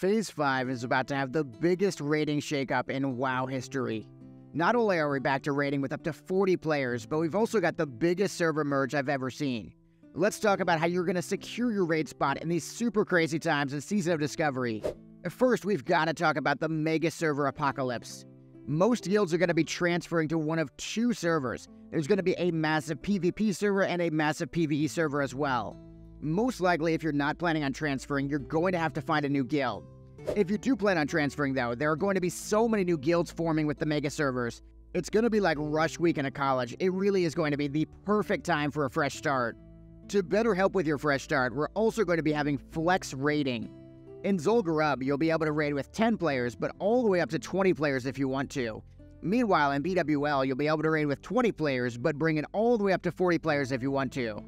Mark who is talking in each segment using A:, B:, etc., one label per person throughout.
A: Phase 5 is about to have the biggest rating shakeup in WoW history. Not only are we back to rating with up to 40 players, but we've also got the biggest server merge I've ever seen. Let's talk about how you're going to secure your raid spot in these super crazy times in Season of Discovery. First, we've got to talk about the Megaserver apocalypse. Most guilds are going to be transferring to one of two servers. There's going to be a massive PvP server and a massive PvE server as well. Most likely, if you're not planning on transferring, you're going to have to find a new guild. If you do plan on transferring, though, there are going to be so many new guilds forming with the mega servers. It's going to be like rush week in a college. It really is going to be the perfect time for a fresh start. To better help with your fresh start, we're also going to be having flex raiding. In Zul'Gurub, you'll be able to raid with 10 players, but all the way up to 20 players if you want to. Meanwhile, in BWL, you'll be able to raid with 20 players, but bring it all the way up to 40 players if you want to.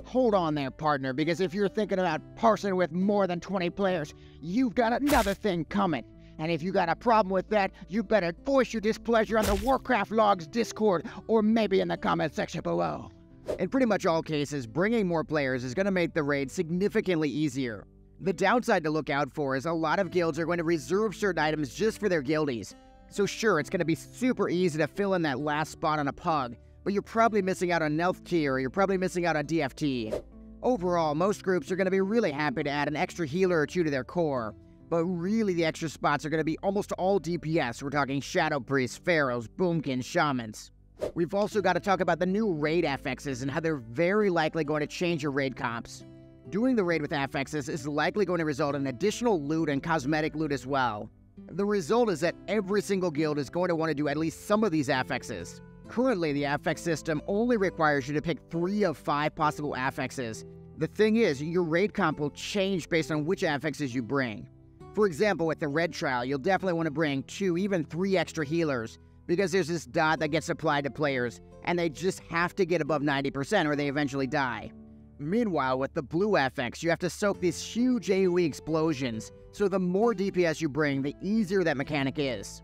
A: Hold on there, partner, because if you're thinking about parsing with more than 20 players, you've got another thing coming. And if you got a problem with that, you better voice your displeasure on the Warcraft Logs Discord, or maybe in the comment section below. In pretty much all cases, bringing more players is going to make the raid significantly easier. The downside to look out for is a lot of guilds are going to reserve certain items just for their guildies. So sure, it's going to be super easy to fill in that last spot on a pug, but you're probably missing out on Nelth Tier, or you're probably missing out on DFT. Overall, most groups are going to be really happy to add an extra healer or two to their core, but really the extra spots are going to be almost all DPS. We're talking Shadow Priests, Pharaohs, Boomkins, Shamans. We've also got to talk about the new raid affixes and how they're very likely going to change your raid comps. Doing the raid with affixes is likely going to result in additional loot and cosmetic loot as well. The result is that every single guild is going to want to do at least some of these affixes. Currently, the affix system only requires you to pick 3 of 5 possible affixes. The thing is, your raid comp will change based on which affixes you bring. For example, with the red trial, you'll definitely want to bring 2, even 3 extra healers, because there's this dot that gets applied to players, and they just have to get above 90% or they eventually die. Meanwhile, with the blue affix, you have to soak these huge AoE explosions, so the more DPS you bring, the easier that mechanic is.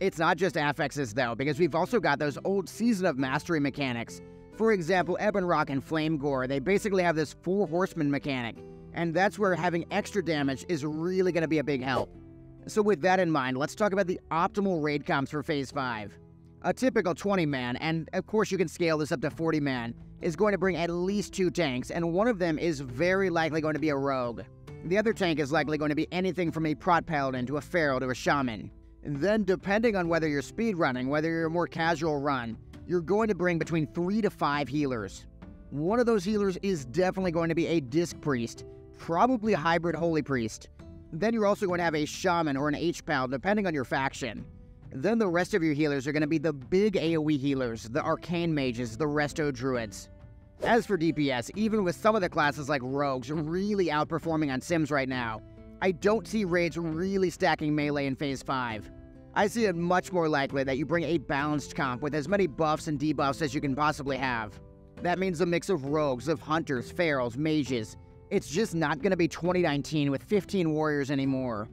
A: It's not just affixes though, because we've also got those old Season of Mastery mechanics. For example, Ebon Rock and Flame Gore, they basically have this 4 horsemen mechanic, and that's where having extra damage is really going to be a big help. So with that in mind, let's talk about the optimal raid comps for Phase 5. A typical 20-man, and of course you can scale this up to 40-man, is going to bring at least 2 tanks, and one of them is very likely going to be a rogue. The other tank is likely going to be anything from a prot paladin to a pharaoh to a shaman. Then, depending on whether you're speedrunning, whether you're a more casual run, you're going to bring between 3 to 5 healers. One of those healers is definitely going to be a disc priest, probably a hybrid holy priest. Then you're also going to have a shaman or an H-pal, depending on your faction. Then the rest of your healers are going to be the big AoE healers, the arcane mages, the resto druids. As for DPS, even with some of the classes like rogues really outperforming on sims right now, I don't see raids really stacking melee in Phase 5. I see it much more likely that you bring a balanced comp with as many buffs and debuffs as you can possibly have. That means a mix of rogues, of hunters, pharaohs, mages. It's just not going to be 2019 with 15 warriors anymore.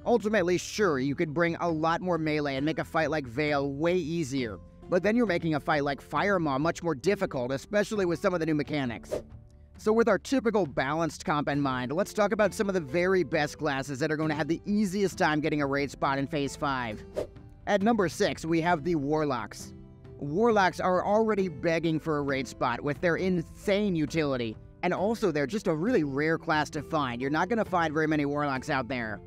A: Ultimately, sure, you could bring a lot more melee and make a fight like Vale way easier, but then you're making a fight like Firemaw much more difficult, especially with some of the new mechanics. So with our typical balanced comp in mind, let's talk about some of the very best classes that are going to have the easiest time getting a raid spot in Phase 5. At number 6, we have the Warlocks. Warlocks are already begging for a raid spot with their insane utility, and also they're just a really rare class to find. You're not going to find very many Warlocks out there.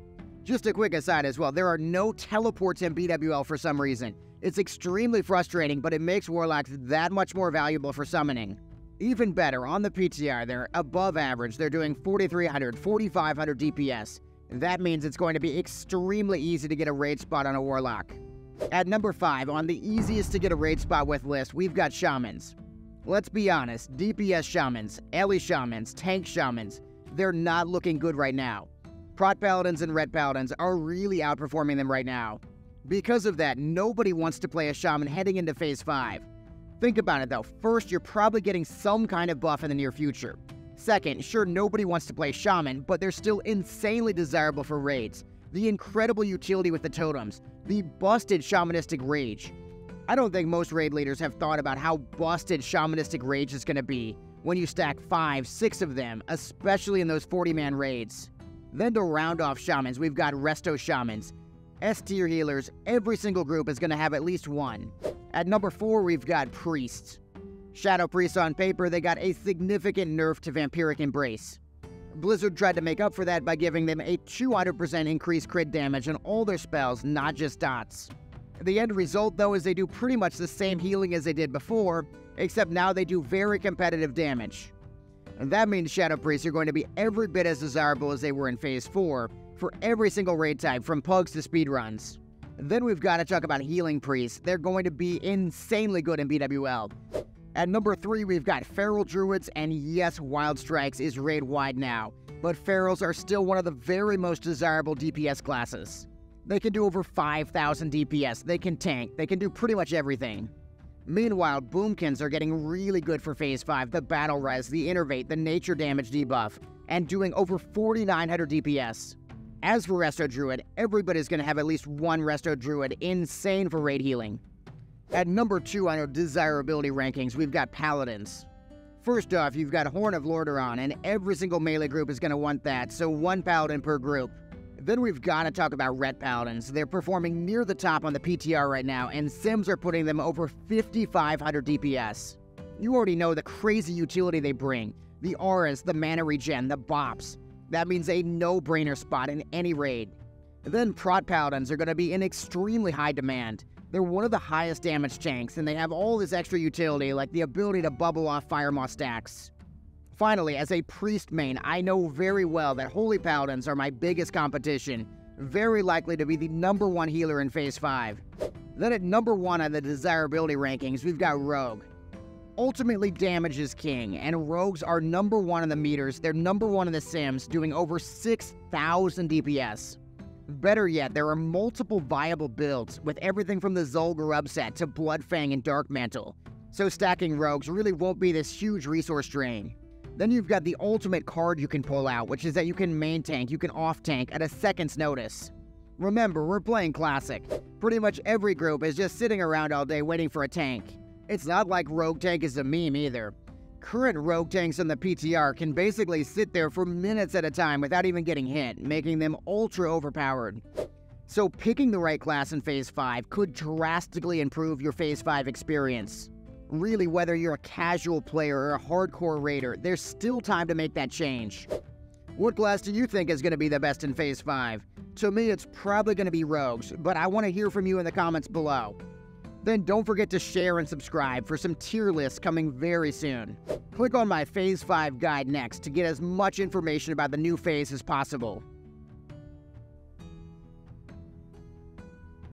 A: Just a quick aside as well, there are no teleports in BWL for some reason. It's extremely frustrating, but it makes Warlocks that much more valuable for summoning. Even better, on the PTR, they're above average. They're doing 4,300, 4,500 DPS. That means it's going to be extremely easy to get a raid spot on a Warlock. At number 5, on the easiest to get a raid spot with list, we've got Shamans. Let's be honest, DPS Shamans, Ellie Shamans, Tank Shamans, they're not looking good right now. Prot Paladins and Red Paladins are really outperforming them right now. Because of that, nobody wants to play a Shaman heading into Phase 5. Think about it though, first, you're probably getting some kind of buff in the near future. Second, sure, nobody wants to play Shaman, but they're still insanely desirable for raids. The incredible utility with the totems, the busted shamanistic rage. I don't think most raid leaders have thought about how busted shamanistic rage is going to be when you stack 5, 6 of them, especially in those 40-man raids. Then to round off Shamans, we've got Resto Shamans. S-tier healers, every single group is going to have at least one. At number 4, we've got Priests. Shadow Priests on paper, they got a significant nerf to Vampiric Embrace. Blizzard tried to make up for that by giving them a 200% increased crit damage on all their spells, not just dots. The end result, though, is they do pretty much the same healing as they did before, except now they do very competitive damage. And that means Shadow Priests are going to be every bit as desirable as they were in Phase 4 for every single raid type, from pugs to speedruns. Then we've got to talk about Healing Priests. They're going to be insanely good in BWL. At number 3, we've got Feral Druids, and yes, Wild Strikes is raid-wide now, but Ferals are still one of the very most desirable DPS classes. They can do over 5,000 DPS, they can tank, they can do pretty much everything. Meanwhile, Boomkins are getting really good for Phase 5, the Battle Res, the Innervate, the Nature Damage debuff, and doing over 4,900 DPS. As for Resto Druid, everybody's going to have at least one Resto Druid, insane for raid healing. At number 2 on our desirability rankings, we've got Paladins. First off, you've got Horn of Lordaeron, and every single melee group is going to want that, so one Paladin per group. Then we've got to talk about Ret Paladins. They're performing near the top on the PTR right now, and Sims are putting them over 5,500 DPS. You already know the crazy utility they bring. The auras, the mana regen, the bops. That means a no-brainer spot in any raid. Then Prot Paladins are going to be in extremely high demand. They're one of the highest damage tanks, and they have all this extra utility like the ability to bubble off Fire Moth stacks. Finally, as a Priest main, I know very well that Holy Paladins are my biggest competition, very likely to be the number 1 healer in Phase 5. Then at number 1 on the desirability rankings, we've got Rogue. Ultimately, damage is king, and Rogues are number 1 in the meters, they're number 1 in the Sims, doing over 6,000 DPS. Better yet, there are multiple viable builds, with everything from the Zulgur upset to Bloodfang and Dark Mantle, so stacking Rogues really won't be this huge resource drain. Then you've got the ultimate card you can pull out, which is that you can main tank, you can off tank at a second's notice. Remember, we're playing Classic. Pretty much every group is just sitting around all day waiting for a tank. It's not like Rogue Tank is a meme either. Current Rogue Tanks on the PTR can basically sit there for minutes at a time without even getting hit, making them ultra overpowered. So picking the right class in Phase 5 could drastically improve your Phase 5 experience. Really, whether you're a casual player or a hardcore raider, there's still time to make that change. What class do you think is going to be the best in Phase 5? To me, it's probably going to be Rogues, but I want to hear from you in the comments below. Then don't forget to share and subscribe for some tier lists coming very soon. Click on my Phase 5 guide next to get as much information about the new phase as possible.